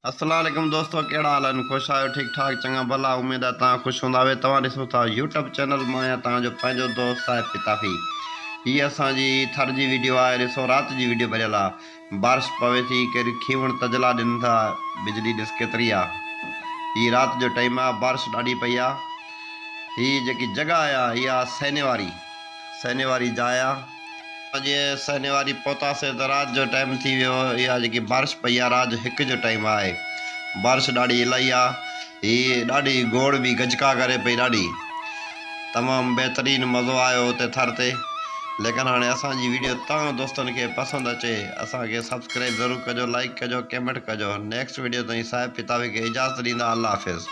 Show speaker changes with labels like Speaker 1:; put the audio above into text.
Speaker 1: अस्सलाम वालेकुम दोस्तों, केड़ा हाल है? खुश आयो? ठीक ठाक चंगा भला? उम्मीद है तुम खुश होंगे। तुम ॾिसो था यूट्यूब चैनल में तव्हांजो पंहिंजो दोस्त साहिब पिताफी। ये असांजी थर जी वीडियो है। ॾिसो रात जी वीडियो भरियल आहे। बारिश पवे थी, कहिड़ी खीवण तजला ॾिन था, बिजली ॾिस केतिरी आहे। हीअ रात जो टाइम आहे, बारिश ॾाढी पई आहे। हीअ जेकी जगह आहे इहा सैने वारी जाइ आहे। जीअं सैने वारी पहुतासीं त राति जो टाइम थी वियो। इहा जेकी बारिश पई आहे राति जो 1 जो टाइम आहे। बारिश ॾाढी इलाही आहे। हीअ ॾाढी गोड़ बि गजका करे पई ॾाढी। तमामु बहितरीनु मज़ो आयो हुते थर ते। लेकिन हाणे असांजी वीडियो तव्हां दोस्तनि खे पसंदि अचे असांखे सब्सक्राइब ज़रूरु कजो, लाइक कजो, कमेंट कजो। नेक्स्ट वीडियो ताईं साहिब पितावे खे इजाज़त ॾींदा। अल्लाह हाफ़िज़।